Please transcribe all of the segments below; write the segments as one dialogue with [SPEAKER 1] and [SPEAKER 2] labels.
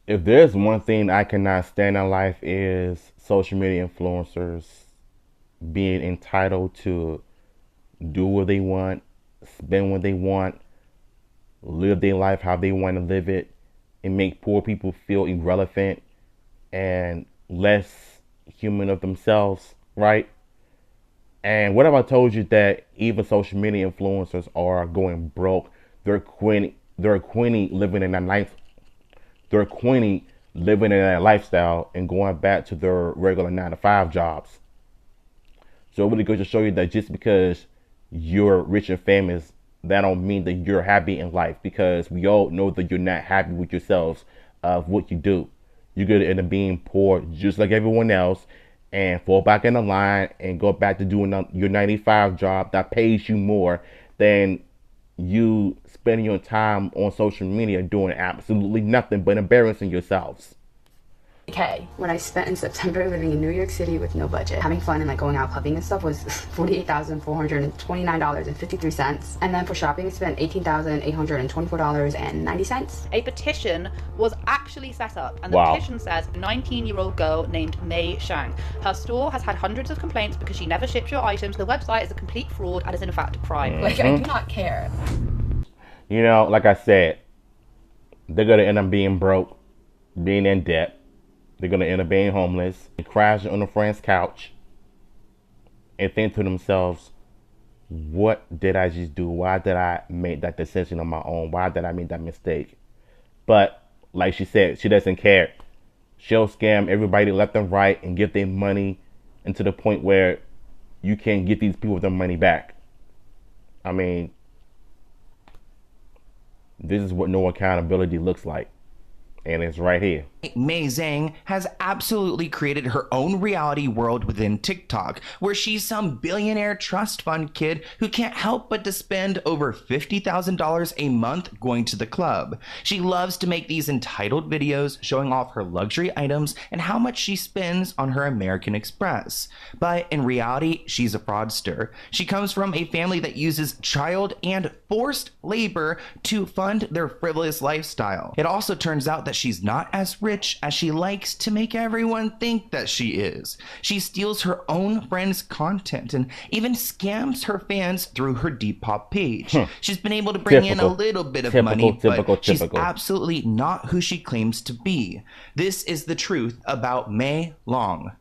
[SPEAKER 1] If there's one thing I cannot stand in life is social media influencers being entitled to do what they want, spend what they want, live their life how they want to live it, and make poor people feel irrelevant and less human of themselves, right? And what if I told you that even social media influencers are going broke? They're quitting living in a life. They're quitting living in that lifestyle and going back to their regular 9 to 5 jobs. So it really goes to show you that just because you're rich and famous, that don't mean that you're happy in life, because we all know that you're not happy with yourselves of what you do. You're gonna end up being poor just like everyone else and fall back in the line and go back to doing your 95 job that pays you more than you spending your time on social media doing absolutely nothing but embarrassing yourselves.
[SPEAKER 2] K. What I spent in September living in New York City with no budget, having fun and like going out clubbing and stuff was $48,429.53. And then for shopping, I spent $18,824.90.
[SPEAKER 3] A petition was actually set up, and the
[SPEAKER 1] Wow.
[SPEAKER 3] petition says 19-year-old girl named Mei Shang. Her store has had hundreds of complaints because she never ships your items. The website is a complete fraud and is in fact a crime.
[SPEAKER 2] Like, I do not care.
[SPEAKER 1] You know, like I said, they're gonna end up being broke, being in debt. They're gonna end up being homeless, and crashing on a friend's couch, and think to themselves, "What did I just do? Why did I make that decision on my own? Why did I make that mistake?" But like she said, she doesn't care. She'll scam everybody left and right and give them money, and to the point where you can't get these people their money back. I mean, this is what no accountability looks like. And it's right here.
[SPEAKER 4] Mei Zhang has absolutely created her own reality world within TikTok, where she's some billionaire trust fund kid who can't help but to spend over $50,000 a month going to the club. She loves to make these entitled videos showing off her luxury items and how much she spends on her American Express. But in reality, she's a fraudster. She comes from a family that uses child and forced labor to fund their frivolous lifestyle. It also turns out that she's not as rich as she likes to make everyone think that she is. She steals her own friends' content and even scams her fans through her Depop page. She's been able to bring in a little bit of money, but she's absolutely not who she claims to be. This is the truth about Mei Long.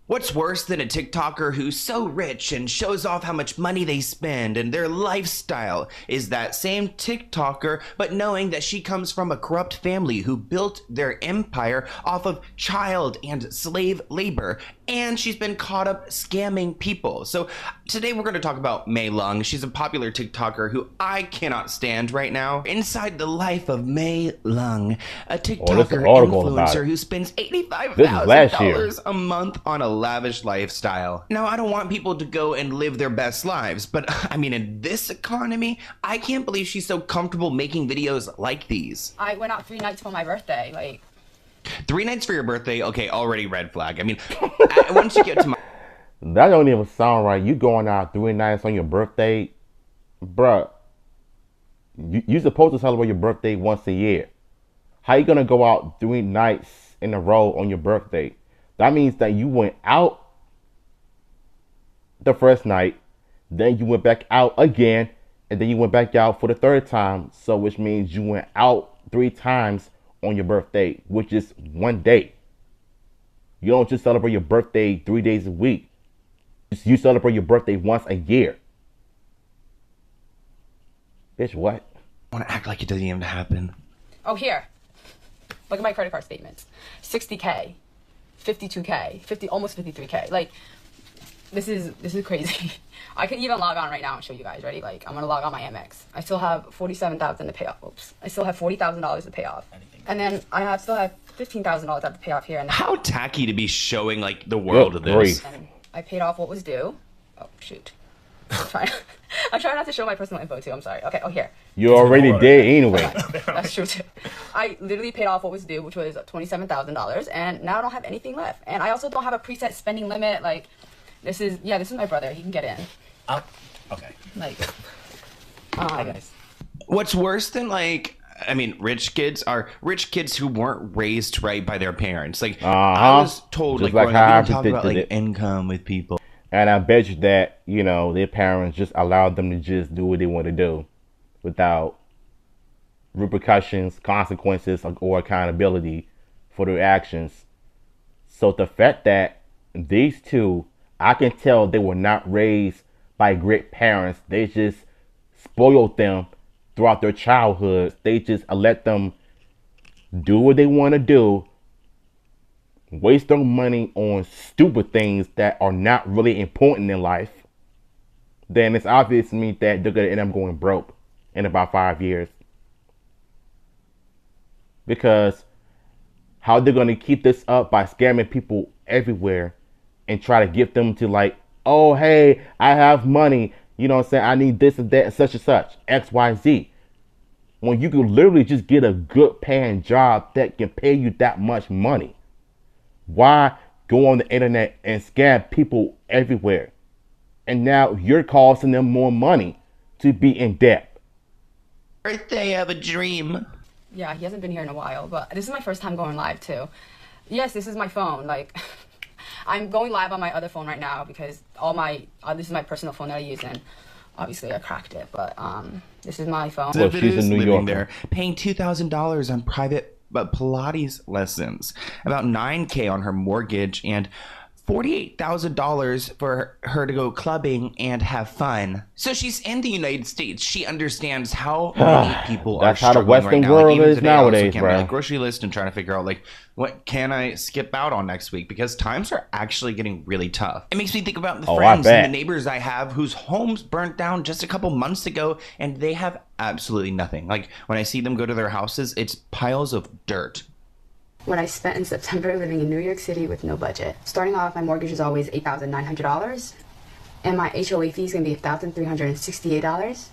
[SPEAKER 4] What's worse than a TikToker who's so rich and shows off how much money they spend and their lifestyle is that same TikToker, but knowing that she comes from a corrupt family who built their empire off of child and slave labor, and she's been caught up scamming people. So today we're going to talk about Mei Long. She's a popular TikToker who I cannot stand right now. Inside the life of Mei Long, a TikToker influencer who spends $85,000 a month on a lavish lifestyle. Now, I don't want people to go and live their best lives, but I mean, in this economy, I can't believe she's so comfortable making videos like these.
[SPEAKER 2] I went out 3 nights for my birthday. Like,
[SPEAKER 4] 3 nights for your birthday? Okay, already red flag. I mean, once you get to my...
[SPEAKER 1] That don't even sound right. You going out 3 nights on your birthday? Bruh, you supposed to celebrate your birthday once a year. How you gonna go out 3 nights in a row on your birthday? That means that you went out the first night, then you went back out again, and then you went back out for the third time. So which means you went out 3 times on your birthday, which is 1 day. You don't just celebrate your birthday 3 days a week. You celebrate your birthday once a year. Bitch, what?
[SPEAKER 4] I want to act like it doesn't even happen.
[SPEAKER 2] oh, here. Look at my credit card statements. 60K, 52K, almost 53K. Like, this is crazy. I could even log on right now and show you guys. Ready? Like, I'm gonna log on my Amex. I still have $47,000 to pay off. Oops. I still have $40,000 to pay off. And then I still have $15,000 to pay off here. And
[SPEAKER 4] how tacky to be showing like the world of this.
[SPEAKER 2] And I paid off what was due. Oh shoot. I'm trying not to show my personal info too. I'm sorry. Okay. Oh, here.
[SPEAKER 1] You already did anyway.
[SPEAKER 2] That's true too. I literally paid off what was due, which was $27,000, and now I don't have anything left. And I also don't have a preset spending limit. Like, This is my brother. He can get in.
[SPEAKER 5] Oh, okay.
[SPEAKER 2] Like,
[SPEAKER 5] Hi, guys.
[SPEAKER 4] What's worse than rich kids are rich kids who weren't raised right by their parents. Like I was told,
[SPEAKER 1] Just
[SPEAKER 4] like
[SPEAKER 1] like
[SPEAKER 4] growing up,
[SPEAKER 1] how
[SPEAKER 4] you don't talk
[SPEAKER 1] I
[SPEAKER 4] about like
[SPEAKER 1] predicted it.
[SPEAKER 4] income with people.
[SPEAKER 1] And I bet you that, their parents just allowed them to just do what they want to do without repercussions, consequences, or accountability for their actions. So the fact that these two, I can tell they were not raised by great parents. They just spoiled them throughout their childhood. They just let them do what they want to do, waste their money on stupid things that are not really important in life. Then it's obvious to me that they're going to end up going broke in about 5 years. Because how they're going to keep this up by scamming people everywhere and try to get them to like, oh, hey, I have money. You know what I'm saying? I need this and that, such and such, X, Y, Z. When you can literally just get a good paying job that can pay you that much money. Why go on the internet and scam people everywhere? And now you're costing them more money to be in debt.
[SPEAKER 4] Birthday of a dream.
[SPEAKER 2] yeah, he hasn't been here in a while, but this is my first time going live too. Yes, this is my phone. Like, I'm going live on my other phone right now because this is my personal phone that I use, and obviously I cracked it, but this is my phone.
[SPEAKER 1] Well, she's in New
[SPEAKER 4] living
[SPEAKER 1] York.
[SPEAKER 4] there, paying $2,000 on private Pilates lessons, about $9,000 on her mortgage, and $48,000 for her to go clubbing and have fun. So she's in the United States. She understands how many people are
[SPEAKER 1] That's how the
[SPEAKER 4] struggling
[SPEAKER 1] Western
[SPEAKER 4] right now.
[SPEAKER 1] world
[SPEAKER 4] even
[SPEAKER 1] is
[SPEAKER 4] today, I was
[SPEAKER 1] nowadays,
[SPEAKER 4] looking at my
[SPEAKER 1] bro.
[SPEAKER 4] grocery list and trying to figure out like what can I skip out on next week, because times are actually getting really tough. It makes me think about the
[SPEAKER 1] Oh, I
[SPEAKER 4] friends
[SPEAKER 1] bet.
[SPEAKER 4] and the neighbors I have whose homes burnt down just a couple months ago, and they have absolutely nothing. Like when I see them go to their houses, it's piles of dirt.
[SPEAKER 2] What I spent in September living in New York City with no budget. Starting off, my mortgage is always $8,900, and my HOA fee is going to be $1,368.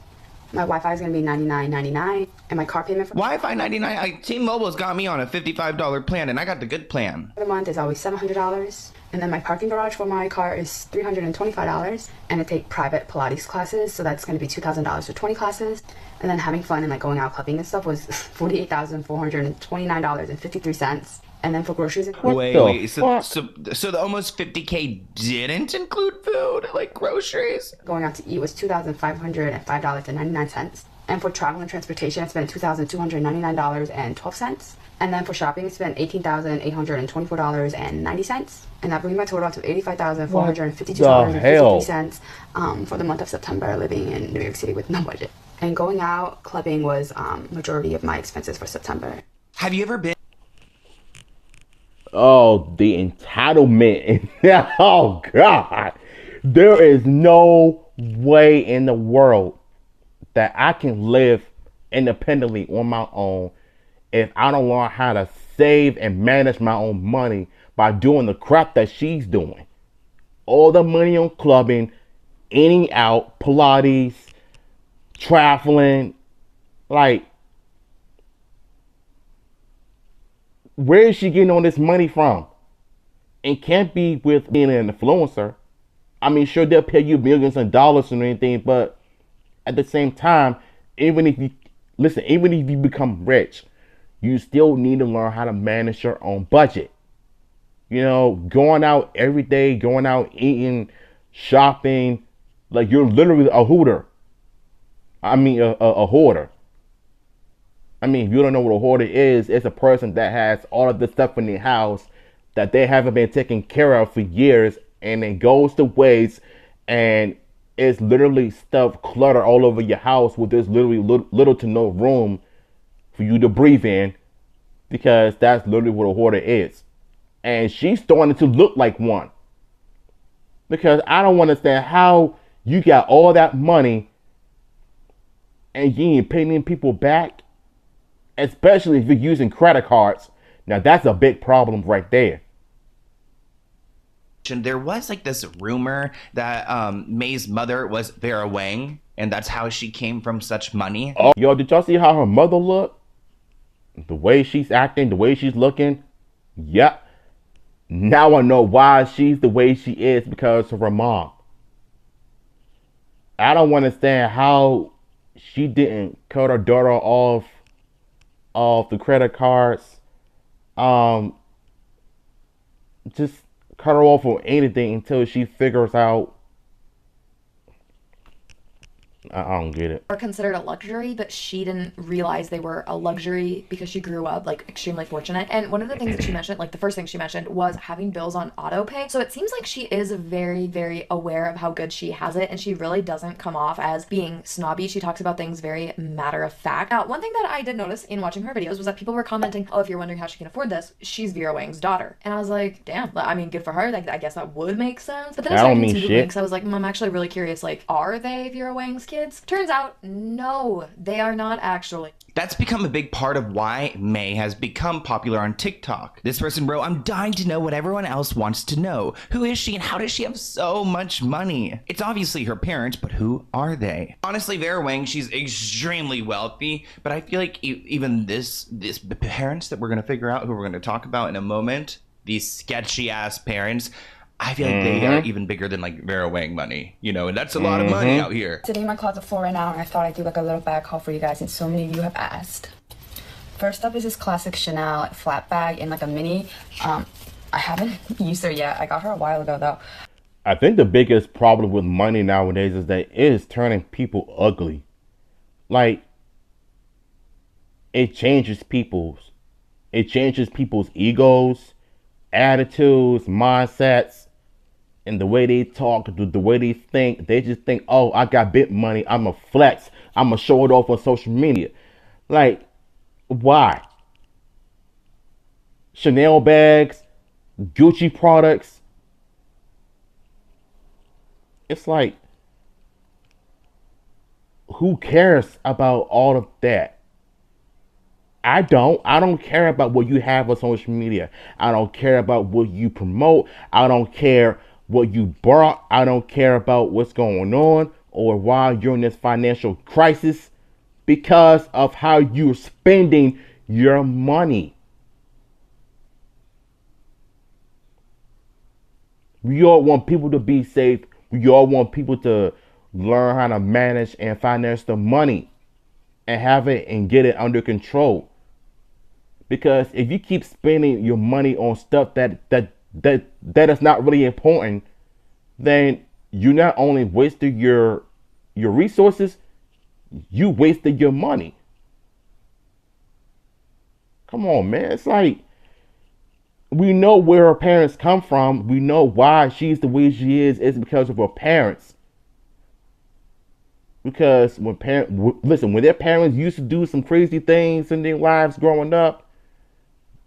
[SPEAKER 2] My Wi-Fi is going to be $99.99, and my car payment for
[SPEAKER 4] Wi-Fi 99. T-Mobile's got me on a $55 plan, and I got the good plan.
[SPEAKER 2] the month is always $700. And then my parking garage for my car is $325, and I take private Pilates classes, so that's going to be $2,000 for 20 classes. And then having fun and like going out clubbing and stuff was $48,429.53. And then for groceries and
[SPEAKER 4] Wait,
[SPEAKER 1] fuck?
[SPEAKER 4] so the almost $50K didn't include food, like groceries?
[SPEAKER 2] going out to eat was $2,505.99. And for travel and transportation, I spent $2,299.12. And then for shopping, I spent $18,824.90. And that brings my total up to $85,452.53 for the month of September living in New York City with no budget. And going out clubbing was majority of my expenses for September.
[SPEAKER 4] Have you ever been?
[SPEAKER 1] Oh, the entitlement. Oh, God. There is no way in the world that I can live independently on my own if I don't learn how to save and manage my own money by doing the crap that she's doing. All the money on clubbing, eating out, Pilates, traveling. Like, where is she getting all this money from? It can't be with being an influencer. I mean, sure, they'll pay you millions of dollars and anything, but at the same time, even if you become rich, you still need to learn how to manage your own budget. You know, going out every day, going out eating, shopping, like you're literally a hooter. I mean, a hoarder. I mean, if you don't know what a hoarder is, it's a person that has all of the stuff in their house that they haven't been taken care of for years, and it goes to waste, and it's literally stuff cluttered all over your house with there's literally little to no room for you to breathe in, because that's literally what a hoarder is. And she's starting to look like one. Because I don't understand how you got all that money and you ain't paying people back, especially if you're using credit cards. Now that's a big problem right there.
[SPEAKER 4] There was like this rumor that May's mother was Vera Wang, and that's how she came from such money.
[SPEAKER 1] Oh, yo, did y'all see how her mother looked? The way she's acting, the way she's looking. Yep. Now I know why she's the way she is, because of her mom. I don't understand how she didn't cut her daughter off the credit cards. Um, just cut her off on anything until she figures out. I don't get it.
[SPEAKER 6] Are considered a luxury, but she didn't realize they were a luxury because she grew up like extremely fortunate. And one of the things that she mentioned, like the first thing she mentioned, was having bills on auto pay. So it seems like she is very, very aware of how good she has it, and she really doesn't come off as being snobby. She talks about things very matter of fact. Now, one thing that I did notice in watching her videos was that people were commenting, "Oh, if you're wondering how she can afford this, she's Vera Wang's daughter." And I was like, damn, I mean, good for her. Like, I guess that would make sense. But then I
[SPEAKER 1] I
[SPEAKER 6] started
[SPEAKER 1] don't mean
[SPEAKER 6] into the
[SPEAKER 1] shit.
[SPEAKER 6] links. I was like, I'm actually really curious. Like, are they Vera Wang's kids? Turns out, no, they are not actually.
[SPEAKER 4] That's become a big part of why May has become popular on TikTok. This person wrote, "I'm dying to know what everyone else wants to know. Who is she and how does she have so much money?" It's obviously her parents, but who are they? Honestly, Vera Wang, she's extremely wealthy, but I feel like even this parents that we're going to figure out, who we're going to talk about in a moment, these sketchy ass parents, I feel like they are even bigger than like Vera Wang money, you know, and that's a lot of money out here.
[SPEAKER 2] Sitting in my closet for right now, and I thought I'd do like a little bag haul for you guys, and so many of you have asked. First up is this classic Chanel flat bag in like a mini. I haven't used her yet. I got her a while ago though.
[SPEAKER 1] I think the biggest problem with money nowadays is that it is turning people ugly. Like, it changes people's egos, attitudes, mindsets, and the way they talk, the way they think. They just think, oh, I got big money, I'm a flex, I'm gonna show it off on social media. Like, why? Chanel bags, Gucci products. It's like, who cares about all of that? I don't care about what you have on social media. I don't care about what you promote. I don't care what you brought. I don't care about what's going on or why you're in this financial crisis, because of how you're spending your money. We all want people to be safe. We all want people to learn how to manage and finance the money and have it and get it under control. Because if you keep spending your money on stuff that is not really important, then you not only wasted your resources, you wasted your money. Come on, man. It's like, we know where her parents come from. We know why she's the way she is. It's because of her parents. Because when their parents used to do some crazy things in their lives growing up,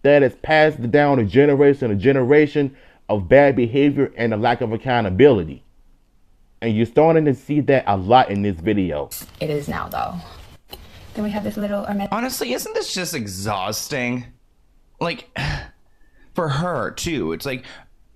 [SPEAKER 1] that is passed down a generation of bad behavior and a lack of accountability. And you're starting to see that a lot in this video.
[SPEAKER 2] It is now though. Then we have this little
[SPEAKER 4] Honestly, isn't this just exhausting? Like, for her too. It's like,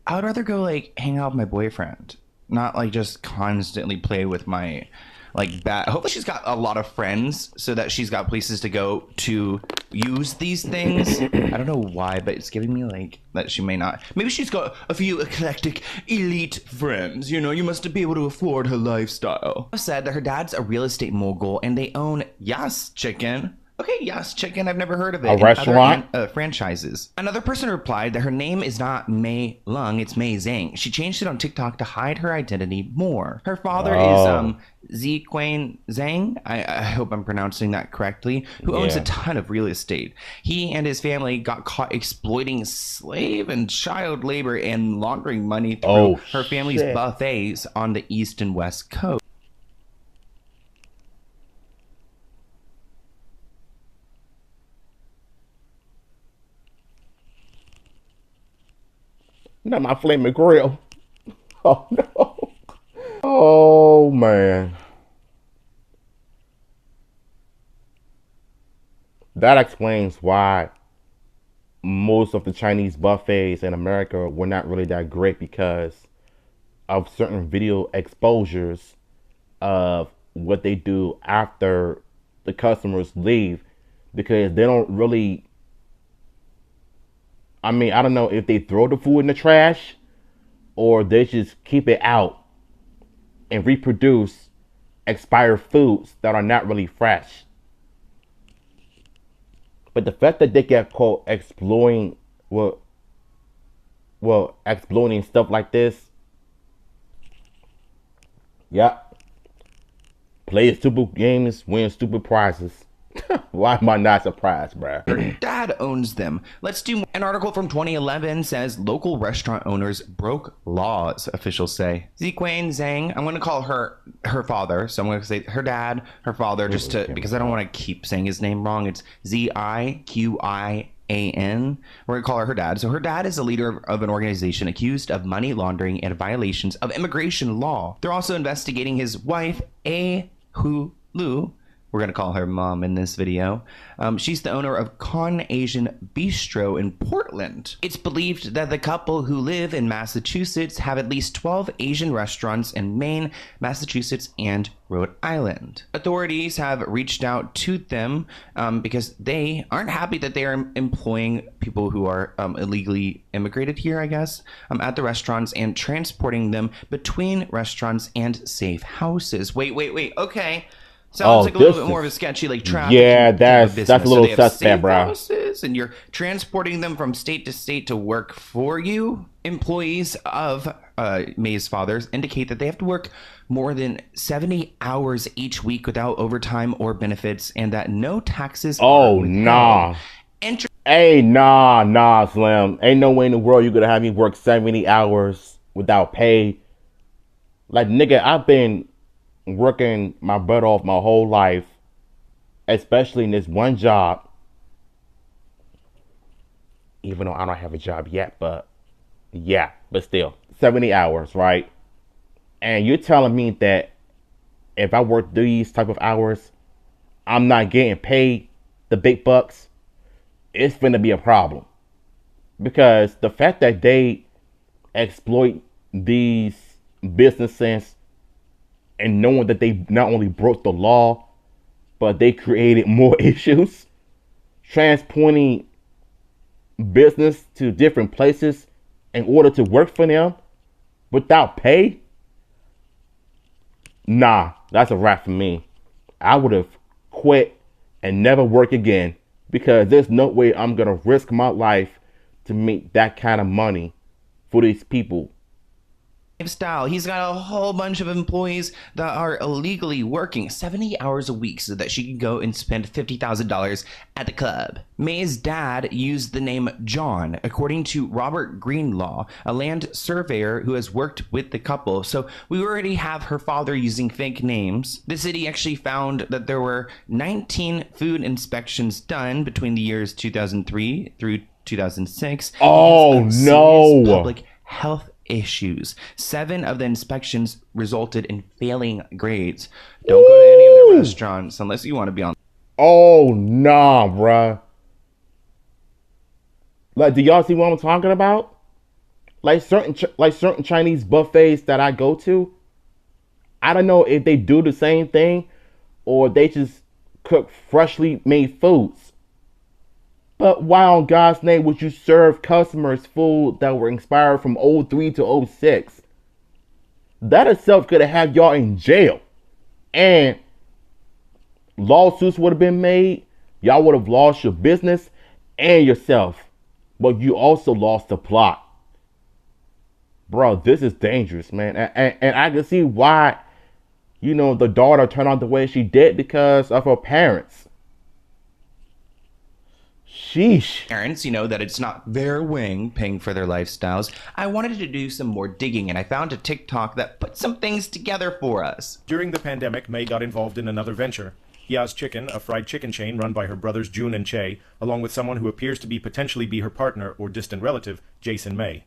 [SPEAKER 4] I would rather go like hang out with my boyfriend, not like just constantly play with my like bad. Hopefully she's got a lot of friends so that she's got places to go to use these things. I don't know why, but it's giving me like that she may not. Maybe she's got a few eclectic elite friends. You know, you must be able to afford her lifestyle. Said that her dad's a real estate mogul and they own Yas Chicken. Okay, Yas Chicken, I've never heard of it.
[SPEAKER 1] A restaurant?
[SPEAKER 4] Other franchises. Another person replied that her name is not Mei Lung, it's Mei Zhang. She changed it on TikTok to hide her identity more. Her father is Ziquan Zhang, I hope I'm pronouncing that correctly, who owns a ton of real estate. He and his family got caught exploiting slave and child labor and laundering money through her family's buffets on the East and West Coast.
[SPEAKER 1] Not my flaming grill. Oh no. Oh man. That explains why most of the Chinese buffets in America were not really that great, because of certain video exposures of what they do after the customers leave, because they don't really I mean, I don't know if they throw the food in the trash or they just keep it out and reproduce expired foods that are not really fresh. But the fact that they get caught exploiting, exploiting stuff like this, yeah, play stupid games, win stupid prizes. Why am I not surprised, bruh?
[SPEAKER 4] Her dad owns them. Let's do more. An article from 2011 says local restaurant owners broke laws, officials say. Ziquan Zhang, I'm going to call her father, so I'm going to say her dad, her father, just to, because I don't want to keep saying his name wrong. It's Ziquian. We're going to call her dad. So her dad is a leader of an organization accused of money laundering and violations of immigration law. They're also investigating his wife, A. Hu Lu. We're going to call her mom in this video. She's the owner of Con Asian Bistro in Portland. It's believed that the couple who live in Massachusetts have at least 12 Asian restaurants in Maine, Massachusetts, and Rhode Island. Authorities have reached out to them because they aren't happy that they are employing people who are illegally immigrated here, I guess, at the restaurants and transporting them between restaurants and safe houses. Wait. Okay. Sounds like a little bit more of a sketchy, like trafficking.
[SPEAKER 1] Yeah, that's a little
[SPEAKER 4] so
[SPEAKER 1] suspect, bro.
[SPEAKER 4] Houses, and you're transporting them from state to state to work for you. Employees of May's fathers indicate that they have to work more than 70 hours each week without overtime or benefits, and that no taxes.
[SPEAKER 1] Oh, nah. Hey, nah, Slim. Ain't no way in the world you're gonna have me work 70 hours without pay. Like, nigga, I've been working my butt off my whole life, especially in this one job, even though I don't have a job yet, but still 70 hours, right? And you're telling me that if I work these type of hours, I'm not getting paid the big bucks? It's gonna be a problem, because the fact that they exploit these businesses and knowing that they not only broke the law, but they created more issues, transporting business to different places in order to work for them without pay. Nah, that's a wrap for me. I would have quit and never work again, because there's no way I'm gonna risk my life to make that kind of money for these people.
[SPEAKER 4] Lifestyle. He's got a whole bunch of employees that are illegally working 70 hours a week so that she can go and spend $50,000 at the club. May's dad used the name John, according to Robert Greenlaw, a land surveyor who has worked with the couple. So we already have her father using fake names. The city actually found that there were 19 food inspections done between the years 2003 through 2006.
[SPEAKER 1] Oh, no.
[SPEAKER 4] Public health issues. 7 of the inspections resulted in failing grades. Don't go to any of the restaurants unless you want to be on.
[SPEAKER 1] Oh, nah, bruh. Like, do y'all see what I'm talking about? Like certain Chinese buffets that I go to, I don't know if they do the same thing or they just cook freshly made foods. But why on God's name would you serve customers food that were expired from 03 to 06? That itself could have had y'all in jail. And lawsuits would have been made. Y'all would have lost your business and yourself. But you also lost the plot. Bro, this is dangerous, man. And I can see why, the daughter turned out the way she did, because of her parents. Sheesh.
[SPEAKER 4] Parents, that it's not their wing paying for their lifestyles. I wanted to do some more digging, and I found a TikTok that put some things together for us.
[SPEAKER 7] During the pandemic, May got involved in another venture, Yaz Chicken, a fried chicken chain run by her brothers June and Che, along with someone who appears to potentially be her partner or distant relative, Jason May.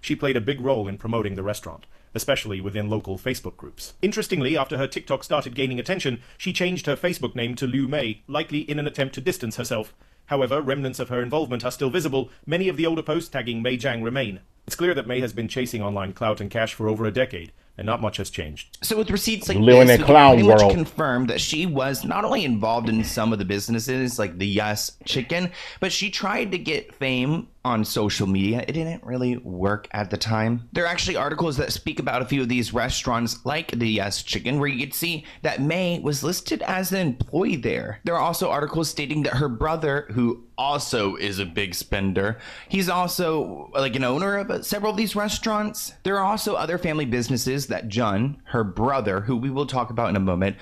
[SPEAKER 7] She played a big role in promoting the restaurant, especially within local Facebook groups. Interestingly, after her TikTok started gaining attention, she changed her Facebook name to Liu May, likely in an attempt to distance herself. However, remnants of her involvement are still visible. Many of the older posts tagging May Zhang remain. It's clear that May has been chasing online clout and cash for over a decade, and not much has changed.
[SPEAKER 4] So with receipts like
[SPEAKER 1] Living
[SPEAKER 4] this,
[SPEAKER 1] in
[SPEAKER 4] we
[SPEAKER 1] clown
[SPEAKER 4] can pretty much
[SPEAKER 1] world.
[SPEAKER 4] confirm that she was not only involved in some of the businesses like the Yes Chicken, but she tried to get fame on social media. It didn't really work at the time. There are actually articles that speak about a few of these restaurants like the Yes Chicken where you could see that May was listed as an employee there. There are also articles stating that her brother, who also is a big spender, he's also like an owner of several of these restaurants. There are also other family businesses that Jun, her brother, who we will talk about in a moment,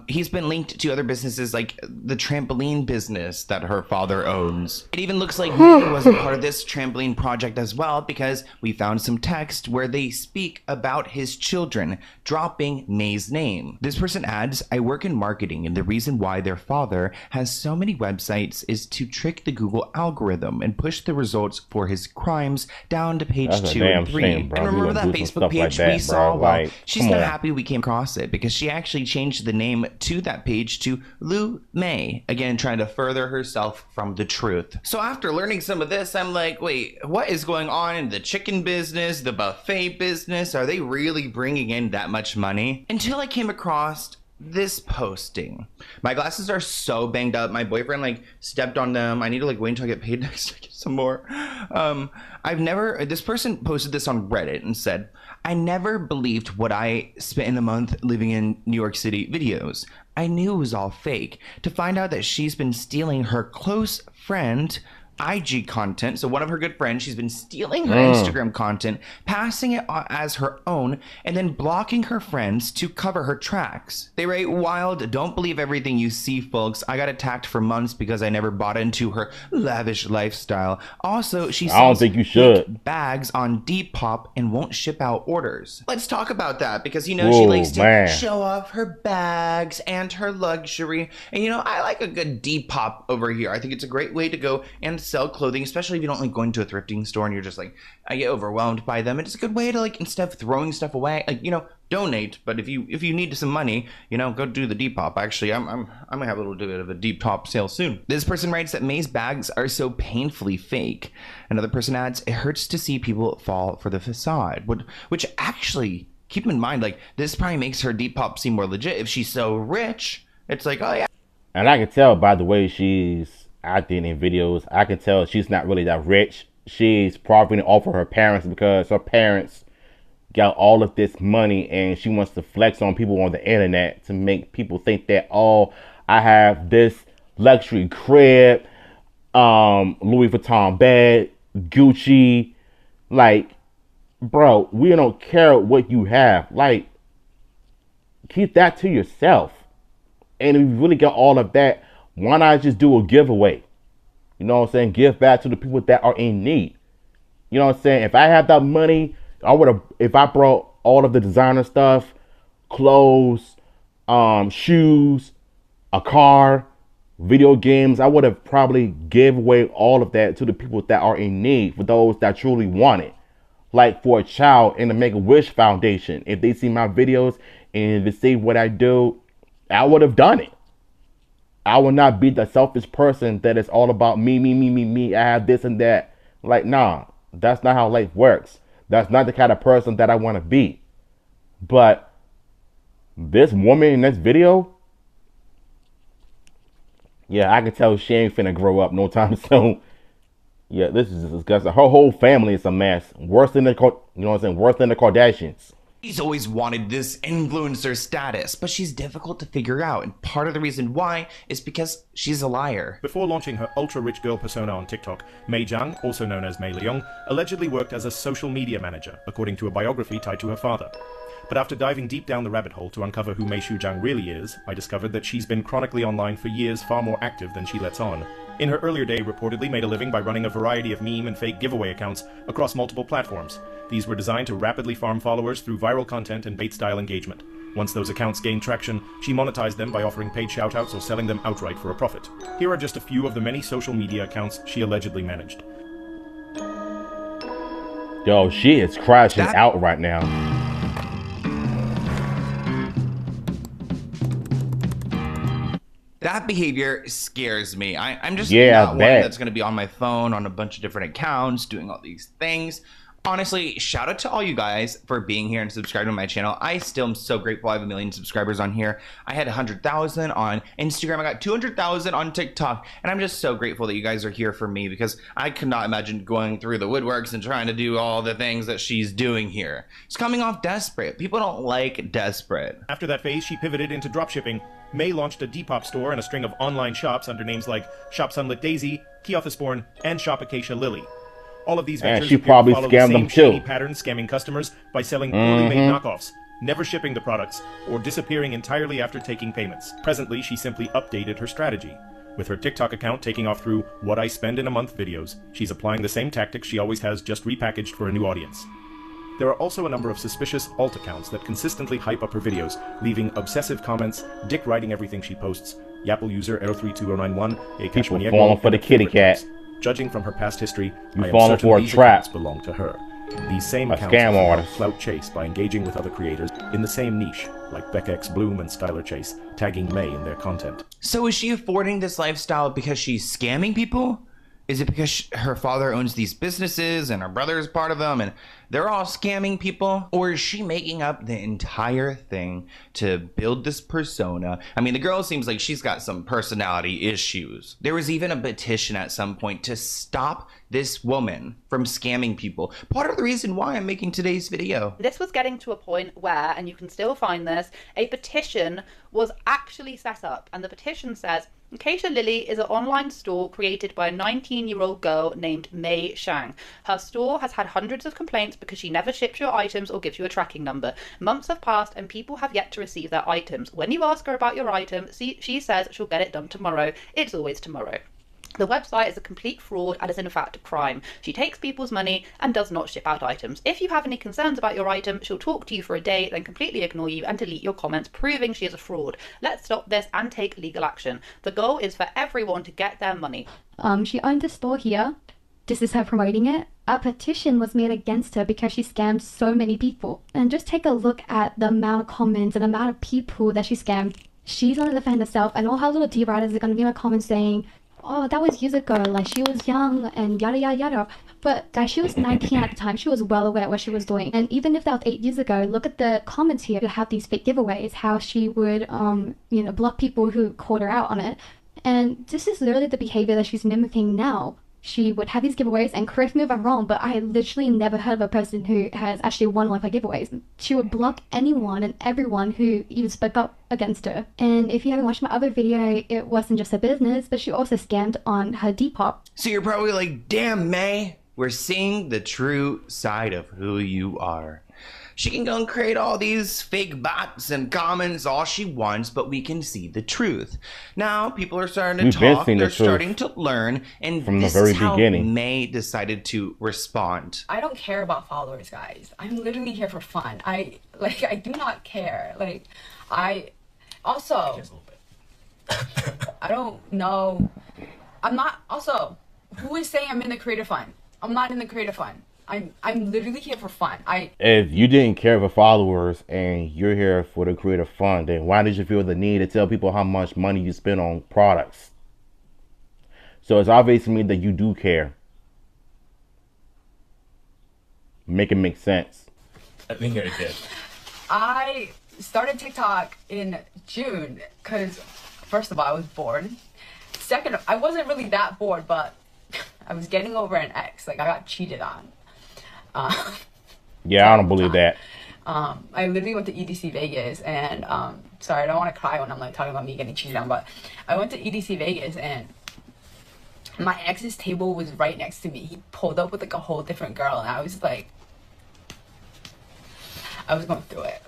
[SPEAKER 4] he's been linked to other businesses like the trampoline business that her father owns. It even looks like May was a part of this trampoline project as well, because we found some text where they speak about his children dropping May's name. This person adds, I work in marketing, and the reason why their father has so many websites is to trick the Google algorithm and push the results for his crimes down to page
[SPEAKER 1] That's a
[SPEAKER 4] 2
[SPEAKER 1] damn
[SPEAKER 4] and 3.
[SPEAKER 1] shame, bro.
[SPEAKER 4] And
[SPEAKER 1] You
[SPEAKER 4] remember
[SPEAKER 1] gonna
[SPEAKER 4] that
[SPEAKER 1] do some
[SPEAKER 4] Facebook
[SPEAKER 1] stuff like
[SPEAKER 4] page
[SPEAKER 1] that,
[SPEAKER 4] we saw?
[SPEAKER 1] bro.
[SPEAKER 4] Well,
[SPEAKER 1] Like,
[SPEAKER 4] she's
[SPEAKER 1] come
[SPEAKER 4] not
[SPEAKER 1] on.
[SPEAKER 4] happy we came across it because she actually changed the name to that page to Lou May, again trying to further herself from the truth. So after learning some of this, I'm like, wait, what is going on in the chicken business, the buffet business? Are they really bringing in that much money? Until I came across this posting. My glasses are so banged up. My boyfriend like stepped on them. I need to like wait until I get paid next to get some more. This person posted this on Reddit and said, I never believed what I spent in a month living in New York City videos. I knew it was all fake. To find out that she's been stealing her close friend IG content, so one of her good friends, she's been stealing her Instagram content, passing it as her own, and then blocking her friends to cover her tracks. They write, wild, don't believe everything you see, folks. I got attacked for months because I never bought into her lavish lifestyle. Also, she
[SPEAKER 1] I don't
[SPEAKER 4] sells
[SPEAKER 1] think you should.
[SPEAKER 4] fake bags on Depop and won't ship out orders. Let's talk about that because, you know,
[SPEAKER 1] Whoa,
[SPEAKER 4] she likes to
[SPEAKER 1] man.
[SPEAKER 4] show off her bags and her luxury. And, you know, I like a good Depop over here. I think it's a great way to go and sell clothing, especially if you don't like going to a thrifting store and you're just like, I get overwhelmed by them. It's a good way to like, instead of throwing stuff away, like, you know, donate. But if you need some money, you know, go do the Depop. Actually, I'm gonna have a little bit of a Depop sale soon. This person writes that May's bags are so painfully fake. Another person adds, it hurts to see people fall for the facade, which actually, keep in mind, like, this probably makes her Depop seem more legit. If she's so rich, it's like, oh yeah.
[SPEAKER 1] And I can tell by the way she's acting in videos, I can tell she's not really that rich. She's profiting off of her parents because her parents got all of this money and she wants to flex on people on the internet to make people think that, oh, I have this luxury crib, Louis Vuitton bag, Gucci. Like, bro, we don't care what you have. Like, keep that to yourself. And if you really got all of that, why not just do a giveaway? You know what I'm saying? Give back to the people that are in need. You know what I'm saying? If I had that money, I would have, if I brought all of the designer stuff, clothes, shoes, a car, video games, I would have probably gave away all of that to the people that are in need, for those that truly want it. Like for a child in the Make-A-Wish Foundation, if they see my videos and they see what I do, I would have done it. I will not be the selfish person that is all about me, me, me, me, me. I have this and that. Like, nah, that's not how life works. That's not the kind of person that I want to be. But this woman in this video, yeah, I can tell she ain't finna grow up no time soon. Yeah, this is disgusting. Her whole family is a mess. Worse than the, you know what I'm saying? Worse than the Kardashians.
[SPEAKER 4] She's always wanted this influencer status, but she's difficult to figure out, and part of the reason why is because she's a liar.
[SPEAKER 7] Before launching her ultra-rich girl persona on TikTok, Mei Zhang, also known as Mei Leong, allegedly worked as a social media manager, according to a biography tied to her father. But after diving deep down the rabbit hole to uncover who Mei Shuzhang really is, I discovered that she's been chronically online for years, far more active than she lets on. In her earlier day, reportedly made a living by running a variety of meme and fake giveaway accounts across multiple platforms. These were designed to rapidly farm followers through viral content and bait-style engagement. Once those accounts gained traction, she monetized them by offering paid shoutouts or selling them outright for a profit. Here are just a few of the many social media accounts she allegedly managed.
[SPEAKER 1] Yo, she is crashing out right now.
[SPEAKER 4] That behavior scares me. I'm just
[SPEAKER 1] Yeah,
[SPEAKER 4] not one that's going to be on my phone on a bunch of different accounts doing all these things. Honestly, shout out to all you guys for being here and subscribing to my channel. I still am so grateful I have 1 million subscribers on here. I had 100,000 on Instagram. I got 200,000 on TikTok. And I'm just so grateful that you guys are here for me because I could not imagine going through the woodworks and trying to do all the things that she's doing here. It's coming off desperate. People don't like desperate.
[SPEAKER 7] After that phase, she pivoted into dropshipping. May launched a Depop store and a string of online shops under names like Shop Sunlit Daisy, Keothisborn, and Shop Acacia Lily. All of these ventures
[SPEAKER 1] she
[SPEAKER 7] appear to
[SPEAKER 1] probably
[SPEAKER 7] follow
[SPEAKER 1] scammed
[SPEAKER 7] the
[SPEAKER 1] them
[SPEAKER 7] same shady
[SPEAKER 1] too.
[SPEAKER 7] pattern, scamming customers by selling poorly made knockoffs, never shipping the products, or disappearing entirely after taking payments. Presently, she simply updated her strategy. With her TikTok account taking off through What I Spend in a Month videos, she's applying the same tactics she always has, just repackaged for a new audience. There are also a number of suspicious alt accounts that consistently hype up her videos, leaving obsessive comments, dick writing everything she posts. Yapple user 032091,
[SPEAKER 1] People falling for the kitty cat.
[SPEAKER 7] Judging from her past history,
[SPEAKER 1] You
[SPEAKER 7] I am
[SPEAKER 1] falling
[SPEAKER 7] certain
[SPEAKER 1] for a
[SPEAKER 7] these
[SPEAKER 1] trap.
[SPEAKER 7] accounts belong to her. These same
[SPEAKER 1] A
[SPEAKER 7] accounts
[SPEAKER 1] scam
[SPEAKER 7] have
[SPEAKER 1] artist.
[SPEAKER 7] clout chase by engaging with other creators in the same niche, like Beck Bloom and Skylar Chase, tagging May in their content.
[SPEAKER 4] So is she affording this lifestyle because she's scamming people? Is it because her father owns these businesses and her brother is part of them and they're all scamming people? Or is she making up the entire thing to build this persona? I mean, the girl seems like she's got some personality issues. There was even a petition at some point to stop this woman from scamming people. Part of the reason why I'm making today's video.
[SPEAKER 3] This was getting to a point where, and you can still find this, a petition was actually set up. And the petition says, Acacia Lily is an online store created by a 19-year-old girl named May Shang. Her store has had hundreds of complaints because she never ships your items or gives you a tracking number. Months have passed and people have yet to receive their items. When you ask her about your item, she says she'll get it done tomorrow. It's always tomorrow. The website is a complete fraud and is in fact a crime. She takes people's money and does not ship out items. If you have any concerns about your item, she'll talk to you for a day, then completely ignore you and delete your comments, proving she is a fraud. Let's stop this and take legal action. The goal is for everyone to get their money.
[SPEAKER 8] She owned a store here. This is her promoting it. A petition was made against her because she scammed so many people. And just take a look at the amount of comments and the amount of people that she scammed. She's going to defend herself and all her little D-writers are going to be in the comments saying, oh, that was years ago, like she was young and yada yada yada. But guys, she was 19 at the time. She was well aware of what she was doing. And even if that was 8 years ago, look at the comments here to have these fake giveaways, how she would block people who called her out on it. And this is literally the behavior that she's mimicking now. She would have these giveaways, and correct me if I'm wrong, but I literally never heard of a person who has actually won one of her giveaways. She would block anyone and everyone who even spoke up against her. And if you haven't watched my other video, it wasn't just her business, but she also scammed on her Depop.
[SPEAKER 4] So you're probably like, damn, May, we're seeing the true side of who you are. She can go and create all these fake bots and comments all she wants, but we can see the truth. Now people are starting to talk, they're starting to learn, and
[SPEAKER 1] from
[SPEAKER 4] this
[SPEAKER 1] the very
[SPEAKER 4] is how
[SPEAKER 1] beginning.
[SPEAKER 4] May decided to respond.
[SPEAKER 2] I don't care about followers, guys. I'm literally here for fun. I do not care. I don't know. Who is saying I'm in the creator fund? I'm not in the creator fund. I'm literally here for fun.
[SPEAKER 1] If you didn't care for followers and you're here for the creative fund, then why did you feel the need to tell people how much money you spend on products? So it's obvious to me that you do care. Make it make sense.
[SPEAKER 5] I think it did.
[SPEAKER 2] I started TikTok in June because, first of all, I was bored. Second, I wasn't really that bored, but I was getting over an ex. I got cheated on.
[SPEAKER 1] Yeah, I don't believe that.
[SPEAKER 2] I literally went to EDC Vegas and, sorry, I don't want to cry when I'm talking about me getting cheated on, but I went to EDC Vegas and my ex's table was right next to me. He pulled up with a whole different girl and I was going through it.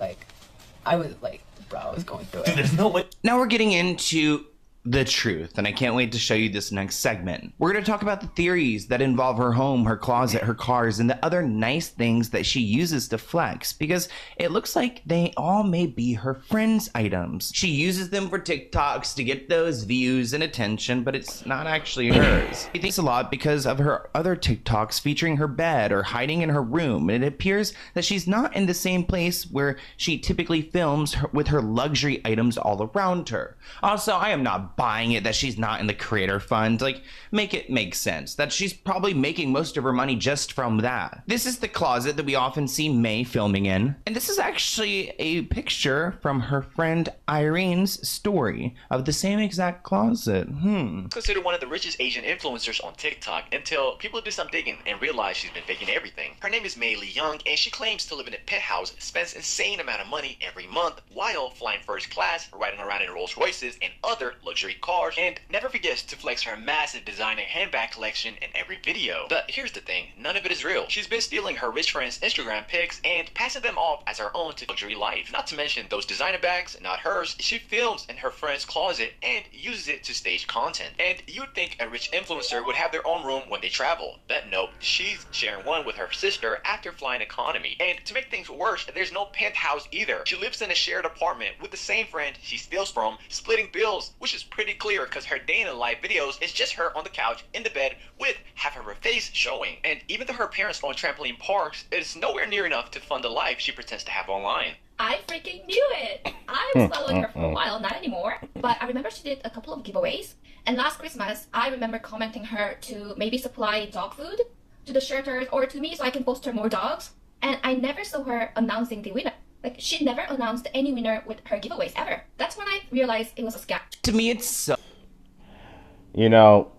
[SPEAKER 2] I was going through it.
[SPEAKER 5] There's no way.
[SPEAKER 4] Now we're getting into the truth, and I can't wait to show you this next segment. We're going to talk about the theories that involve her home, her closet, her cars, and the other nice things that she uses to flex, because it looks like they all may be her friends' items. She uses them for TikToks to get those views and attention, but it's not actually hers. She thinks a lot because of her other TikToks featuring her bed or hiding in her room, and it appears that she's not in the same place where she typically films with her luxury items all around her. Also, I am not not buying it, that she's not in the creator fund. Like, make it make sense that she's probably making most of her money just from that. This is the closet that we often see May filming in. And this is actually a picture from her friend Irene's story of the same exact closet.
[SPEAKER 9] Considered one of the richest Asian influencers on TikTok until people do some digging and realize she's been faking everything. Her name is Mei Lee Young, and she claims to live in a penthouse, spends insane amount of money every month while flying first class, riding around in Rolls Royces and other luxury cars, and never forgets to flex her massive designer handbag collection in every video. But here's the thing, none of it is real. She's been stealing her rich friends' Instagram pics and passing them off as her own to luxury life. Not to mention those designer bags, not hers, she films in her friend's closet and uses it to stage content. And you'd think a rich influencer would have their own room when they travel, but nope, she's sharing one with her sister after flying economy. And to make things worse, there's no penthouse either. She lives in a shared apartment with the same friend she steals from, splitting bills, which is pretty clear because her day in the life videos is just her on the couch in the bed with half of her face showing. And even though her parents own trampoline parks, it's nowhere near enough to fund the life she pretends to have online.
[SPEAKER 10] I freaking knew it! I was following her for a while, not anymore, but I remember she did a couple of giveaways. And last Christmas, I remember commenting her to maybe supply dog food to the shelters or to me so I can foster more dogs. And I never saw her announcing the winner. Like, she never announced any winner with her giveaways ever. That's when I realized it was a scam.
[SPEAKER 4] To me, it's so...
[SPEAKER 1] You know,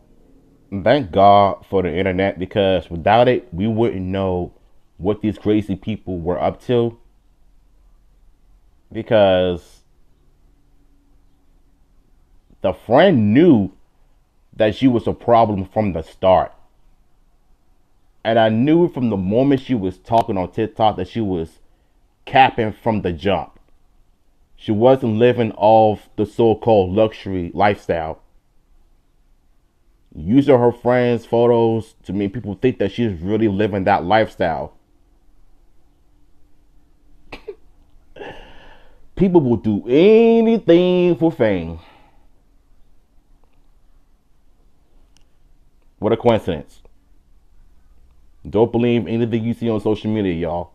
[SPEAKER 1] thank God for the internet, because without it, we wouldn't know what these crazy people were up to. Because the friend knew that she was a problem from the start. And I knew from the moment she was talking on TikTok that she was capping from the jump. She wasn't living off the so-called luxury lifestyle. Using her friends' photos to make people think that she's really living that lifestyle. People will do anything for fame. What a coincidence. Don't believe anything you see on social media, y'all.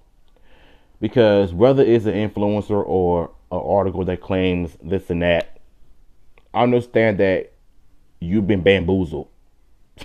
[SPEAKER 1] Because whether it's an influencer or an article that claims this and that, I understand that you've been bamboozled.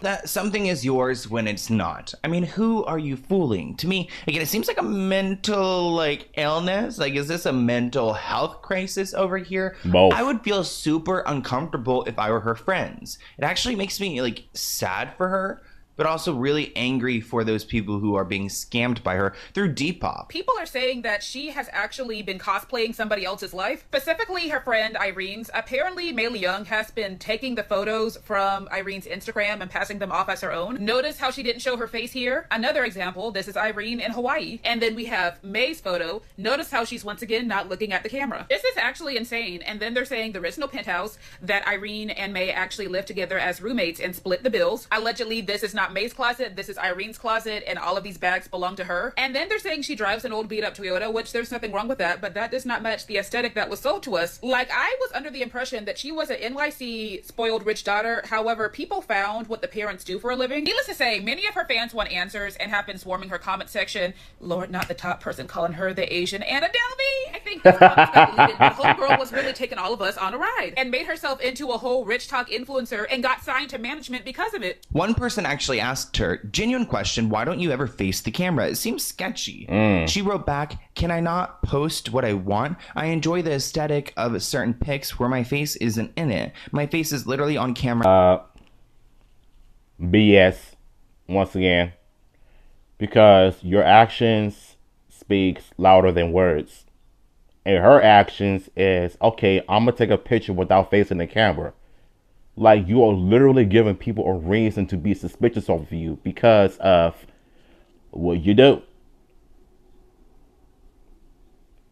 [SPEAKER 4] That something is yours when it's not. I mean, who are you fooling? To me, again, it seems like a mental, like, illness. Like, is this a mental health crisis over here?
[SPEAKER 1] Both.
[SPEAKER 4] I would feel super uncomfortable if I were her friends. It actually makes me, like, sad for her, but also really angry for those people who are being scammed by her through Depop.
[SPEAKER 11] People are saying that she has actually been cosplaying somebody else's life, specifically her friend Irene's. Apparently, Mei Lee Young has been taking the photos from Irene's Instagram and passing them off as her own. Notice how she didn't show her face here? Another example, this is Irene in Hawaii. And then we have May's photo. Notice how she's once again not looking at the camera. This is actually insane. And then they're saying there is no penthouse, that Irene and May actually live together as roommates and split the bills. Allegedly, this is not May's closet, this is Irene's closet, and all of these bags belong to her. And then they're saying she drives an old beat up Toyota, which there's nothing wrong with that, but that does not match the aesthetic that was sold to us. Like, I was under the impression that she was an NYC spoiled rich daughter. However, people found what the parents do for a living. Needless to say, many of her fans want answers and have been swarming her comment section. Lord, not the top person calling her the Asian Anna Delvey. I think this comment got deleted, but homegirl was really taking all of us on a ride and made herself into a whole rich talk influencer and got signed to management because of it.
[SPEAKER 4] One person actually asked her, genuine question, why don't you ever face the camera? It seems sketchy. She wrote back, can I not post what I want? I enjoy the aesthetic of certain pics where my face isn't in it. My face is literally on camera.
[SPEAKER 1] BS, once again. Because your actions speaks louder than words. And her actions is, okay, I'm going to take a picture without facing the camera. Like, you are literally giving people a reason to be suspicious of you because of what you do.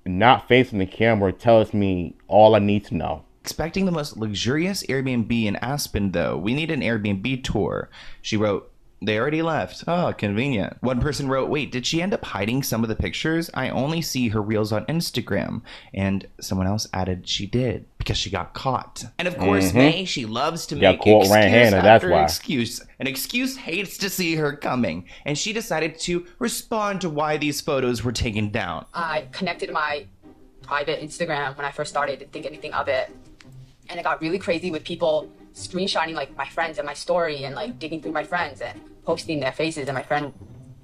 [SPEAKER 1] Not facing the camera tells me all I need to know.
[SPEAKER 4] Expecting the most luxurious Airbnb in Aspen, though. We need an Airbnb tour. She wrote, they already left. Oh, convenient. One person wrote, wait, did she end up hiding some of the pictures? I only see her reels on Instagram. And someone else added she did because she got caught. And of course, May, she loves to make excuse after excuse. An excuse hates to see her coming. And she decided to respond to why these photos were taken down.
[SPEAKER 2] I connected my private Instagram when I first started, didn't think anything of it. And it got really crazy with people screenshotting like my friends and my story and like digging through my friends and posting their faces. And my friend,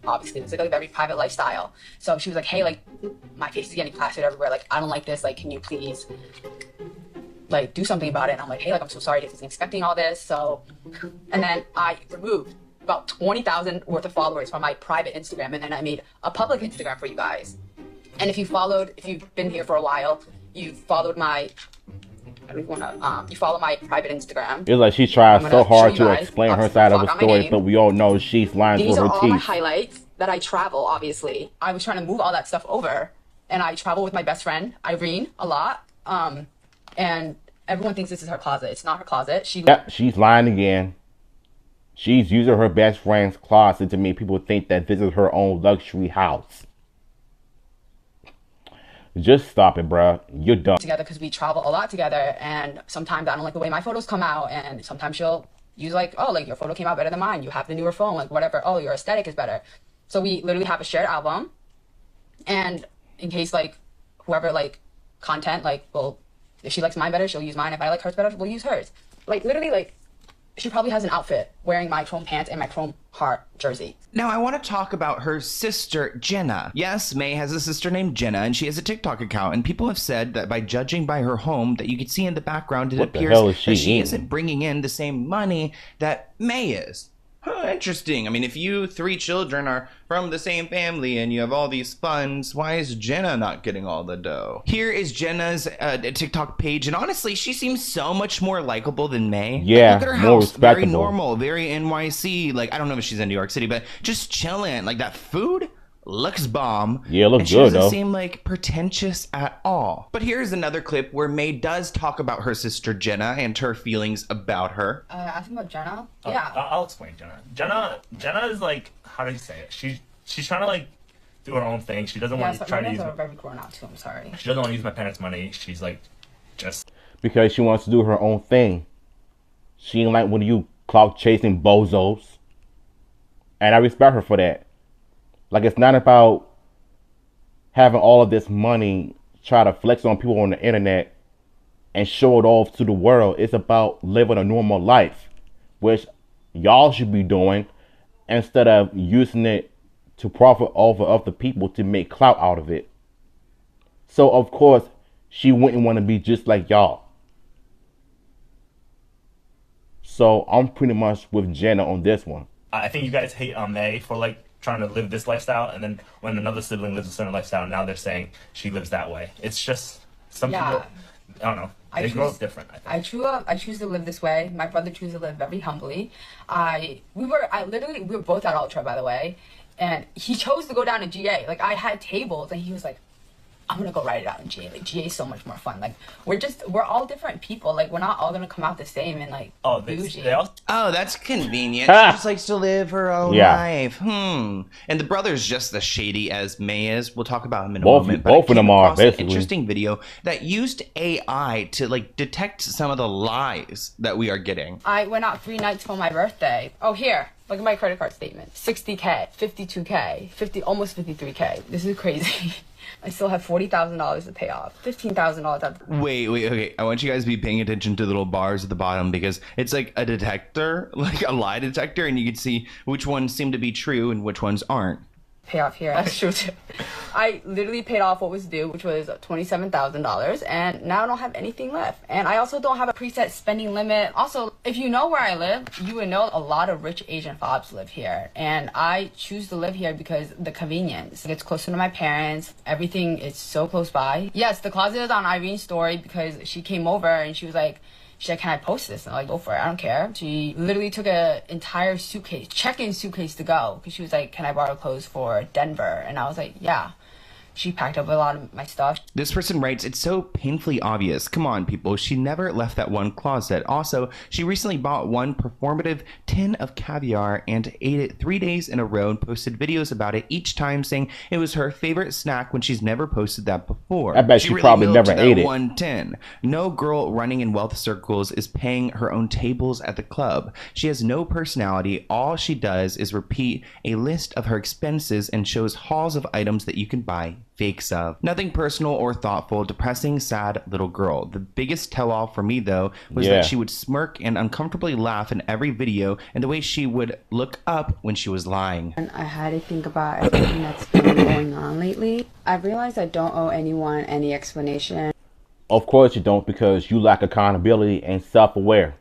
[SPEAKER 2] obviously, it was like a very private lifestyle. So she was like, hey, like my face is getting plastered everywhere. Like, I don't like this. Like, can you please like do something about it? And I'm like, hey, like, I'm so sorry. I wasn't expecting all this. So, and then I removed about 20,000 worth of followers from my private Instagram. And then I made a public Instagram for you guys. And if you've been here for a while, you've followed my, you follow my private Instagram.
[SPEAKER 1] It's like she tries so hard to explain her side of the
[SPEAKER 2] on my
[SPEAKER 1] story,
[SPEAKER 2] name.
[SPEAKER 1] but we all know she's lying
[SPEAKER 2] These
[SPEAKER 1] through
[SPEAKER 2] are
[SPEAKER 1] her
[SPEAKER 2] all my
[SPEAKER 1] teeth.
[SPEAKER 2] highlights that I travel, obviously. I was trying to move all that stuff over, and I travel with my best friend, Irene, a lot. And everyone thinks this is her closet. It's not her closet.
[SPEAKER 1] Yep, she's lying again. She's using her best friend's closet to make people think that this is her own luxury house. Just stop it, bruh. You're done.
[SPEAKER 2] Together because we travel a lot together, and sometimes I don't like the way my photos come out, and sometimes she'll use like, oh, like your photo came out better than mine. You have the newer phone, like whatever. Oh, your aesthetic is better. So we literally have a shared album, and in case like whoever like content, like, well, if she likes mine better, she'll use mine. If I like hers better, we'll use hers. Like literally, like she probably has an outfit wearing my chrome pants and my chrome heart jersey.
[SPEAKER 4] Now, I want to talk about her sister, Jenna. Yes, May has a sister named Jenna, and she has a TikTok account, and people have said that by judging by her home that you can see in the background, it
[SPEAKER 1] What the
[SPEAKER 4] appears
[SPEAKER 1] hell is
[SPEAKER 4] that she
[SPEAKER 1] eating?
[SPEAKER 4] isn't bringing in the same money that May is. Huh, interesting. I mean, if you 3 children are from the same family and you have all these funds, why is Jenna not getting all the dough? Here is Jenna's TikTok page, and honestly, she seems so much more likable than May.
[SPEAKER 1] Yeah,
[SPEAKER 4] Look at her
[SPEAKER 1] more
[SPEAKER 4] house. Very
[SPEAKER 1] respectable.
[SPEAKER 4] normal, very NYC. Like, I don't know if she's in New York City, but just chilling. Like, that food looks bomb.
[SPEAKER 1] Yeah, it looks
[SPEAKER 4] and she
[SPEAKER 1] good,
[SPEAKER 4] doesn't
[SPEAKER 1] though.
[SPEAKER 4] seem like pretentious at all. But here's another clip where May does talk about her sister Jenna and her feelings about her.
[SPEAKER 2] Asking about Jenna?
[SPEAKER 5] Oh,
[SPEAKER 2] Yeah.
[SPEAKER 5] I'll explain Jenna. Jenna is like, how do you say it? She's trying to like do her own thing. She doesn't want to try to use.
[SPEAKER 2] are very grown out too. I'm sorry.
[SPEAKER 5] She doesn't want to use my parents' money. She's like, just
[SPEAKER 1] Because she wants to do her own thing. She ain't like one of you clout chasing bozos. And I respect her for that. Like, it's not about having all of this money, try to flex on people on the internet and show it off to the world. It's about living a normal life, which y'all should be doing instead of using it to profit off of other people to make clout out of it. So, of course, she wouldn't want to be just like y'all. So, I'm pretty much with Jenna on this one.
[SPEAKER 5] I think you guys hate on May for like trying to live this lifestyle, and then when another sibling lives a certain lifestyle, now they're saying she lives that way. It's just some people, I don't know, they grow up different. I think.
[SPEAKER 2] I choose to live this way. My brother chooses to live very humbly. We were both at Ultra, by the way, and he chose to go down to GA. Like, I had tables, and he was like, I'm gonna go write it out in GA. Like, GA is so much more fun. Like, we're all different people. Like, we're not all gonna come out the same and like bougie.
[SPEAKER 4] Oh, that's convenient. She just likes to live her own
[SPEAKER 1] Yeah.
[SPEAKER 4] life. And the brother's just as shady as May is. We'll talk about him in a
[SPEAKER 1] Both-
[SPEAKER 4] moment.
[SPEAKER 1] both
[SPEAKER 4] I
[SPEAKER 1] of them
[SPEAKER 4] came
[SPEAKER 1] are,
[SPEAKER 4] across an
[SPEAKER 1] basically.
[SPEAKER 4] interesting video that used AI to like detect some of the lies that we are getting.
[SPEAKER 2] I went out 3 nights for my birthday. Oh, here. Look at my credit card statement. 60K, 52K, almost 53K. This is crazy. I still have $40,000 to pay off. $15,000.
[SPEAKER 4] Wait, okay. I want you guys to be paying attention to the little bars at the bottom because it's like a detector, like a lie detector, and you can see which ones seem to be true and which ones aren't.
[SPEAKER 2] Pay off here. That's true too. I literally paid off what was due, which was $27,000, and now I don't have anything left. And I also don't have a preset spending limit. Also, if you know where I live, you would know a lot of rich Asian fobs live here, and I choose to live here because the convenience. It's closer to my parents. Everything is so close by. Yes, the closet is on Irene's story because she came over and she was like, can I post this? And I'm like, go for it. I don't care. She literally took an entire suitcase, check-in suitcase to go. Because she was like, can I borrow clothes for Denver? And I was like, yeah. She packed up a lot of my stuff.
[SPEAKER 4] This person writes, it's so painfully obvious. Come on, people. She never left that one closet. Also, she recently bought one performative tin of caviar and ate it 3 days in a row and posted videos about it each time saying it was her favorite snack when she's never posted that before.
[SPEAKER 1] I bet she probably
[SPEAKER 4] milked
[SPEAKER 1] never
[SPEAKER 4] that
[SPEAKER 1] ate it.
[SPEAKER 4] one tin. No girl running in wealth circles is paying her own tables at the club. She has no personality. All she does is repeat a list of her expenses and shows hauls of items that you can buy fakes of. Nothing personal or thoughtful, depressing, sad little girl. The biggest tell-all for me, though, was that she would smirk and uncomfortably laugh in every video, and the way she would look up when she was lying.
[SPEAKER 12] And I had to think about everything that's been going on lately. I realized I don't owe anyone any explanation.
[SPEAKER 1] Of course you don't, because you lack accountability and self-aware.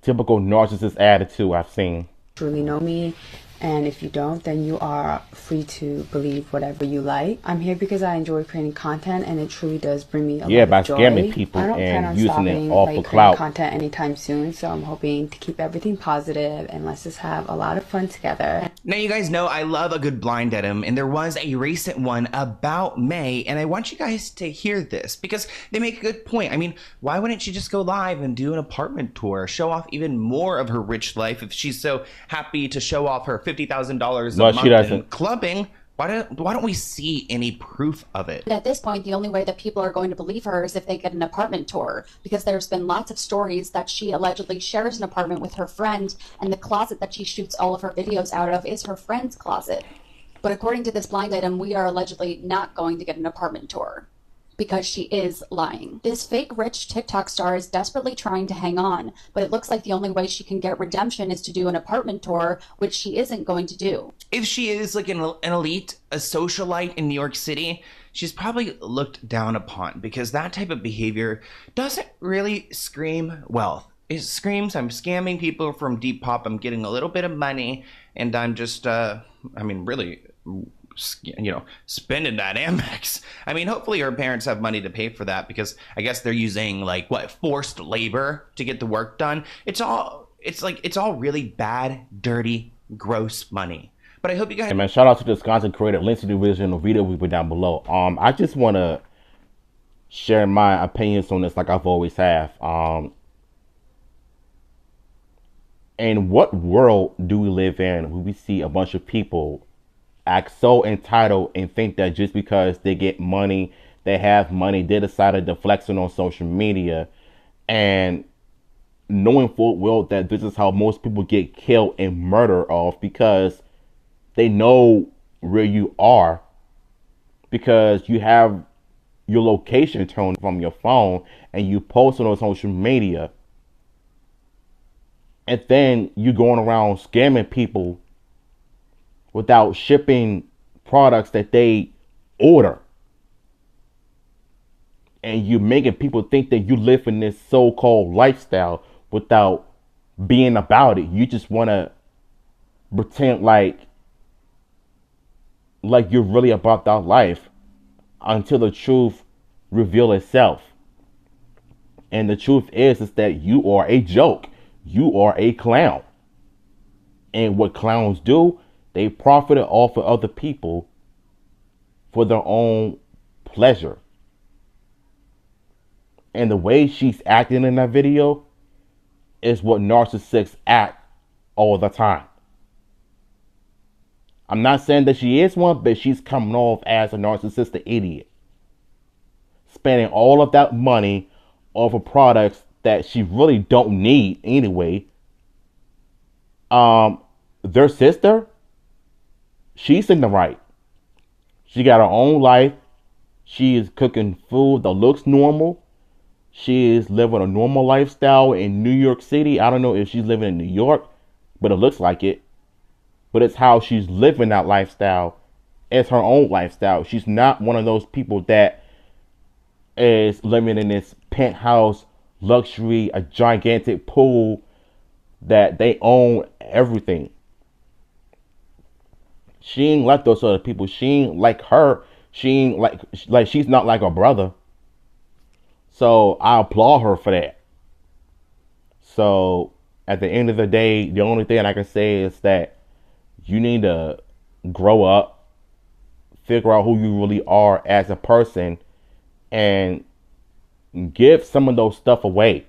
[SPEAKER 1] Typical narcissist attitude I've seen.
[SPEAKER 12] Truly know me, and if you don't, then you are free to believe whatever you like. I'm here because I enjoy creating content, and it truly does bring me a lot
[SPEAKER 1] by
[SPEAKER 12] of joy.
[SPEAKER 1] scamming people
[SPEAKER 12] I don't plan on
[SPEAKER 1] and using it
[SPEAKER 12] stopping
[SPEAKER 1] all for
[SPEAKER 12] creating
[SPEAKER 1] clout.
[SPEAKER 12] content anytime soon, so I'm hoping to keep everything positive and let's just have a lot of fun together.
[SPEAKER 4] Now, you guys know I love a good blind item, and there was a recent one about May, and I want you guys to hear this because they make a good point. I mean, why wouldn't she just go live and do an apartment tour, show off even more of her rich life if she's so happy to show off her $50,000 a month in clubbing? Why don't we see any proof of it?
[SPEAKER 13] At this point, the only way that people are going to believe her is if they get an apartment tour, because there's been lots of stories that she allegedly shares an apartment with her friend, and the closet that she shoots all of her videos out of is her friend's closet. But according to this blind item, we are allegedly not going to get an apartment tour, because she is lying. This fake rich TikTok star is desperately trying to hang on, but it looks like the only way she can get redemption is to do an apartment tour, which she isn't going to do.
[SPEAKER 4] If she is like an elite, a socialite in New York City, she's probably looked down upon because that type of behavior doesn't really scream wealth. It screams, I'm scamming people from Depop, I'm getting a little bit of money, and I'm just, really, spending that Amex. I mean, hopefully her parents have money to pay for that because I guess they're using forced labor to get the work done. It's all really bad, dirty, gross money. But I hope you guys.
[SPEAKER 1] Hey man, shout out to this content creator. Links to the original video we put down below. I just want to share my opinions on this, like I've always have. In what world do we live in where we see a bunch of people act so entitled and think that just because they get money, they have money, they decided to flex it on social media, and knowing full well that this is how most people get killed and murdered off because they know where you are, because you have your location turned from your phone and you post it on social media, and then you going around scamming people without shipping products that they order. And you making people think that you live in this so-called lifestyle without being about it. You just want to pretend like you're really about that life until the truth reveal itself. And the truth is that you are a joke. You are a clown. And what clowns do, they profited off of other people for their own pleasure. And the way she's acting in that video is what narcissists act all the time. I'm not saying that she is one, but she's coming off as a narcissistic idiot. Spending all of that money off of products that she really don't need anyway. Their sister, she's in the right. She got her own life. She is cooking food that looks normal. She is living a normal lifestyle in New York City. I don't know if she's living in New York, but it looks like it. But it's how she's living that lifestyle. It's her own lifestyle. She's not one of those people that is living in this penthouse luxury, a gigantic pool that they own everything. She ain't like those other people. She ain't like her. She ain't like she's not like her brother. So I applaud her for that. So at the end of the day, the only thing I can say is that you need to grow up, figure out who you really are as a person, and give some of those stuff away,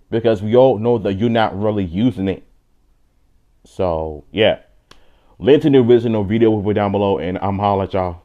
[SPEAKER 1] because we all know that you're not really using it. So yeah, link to the original video will be down below, and I'm holla at y'all.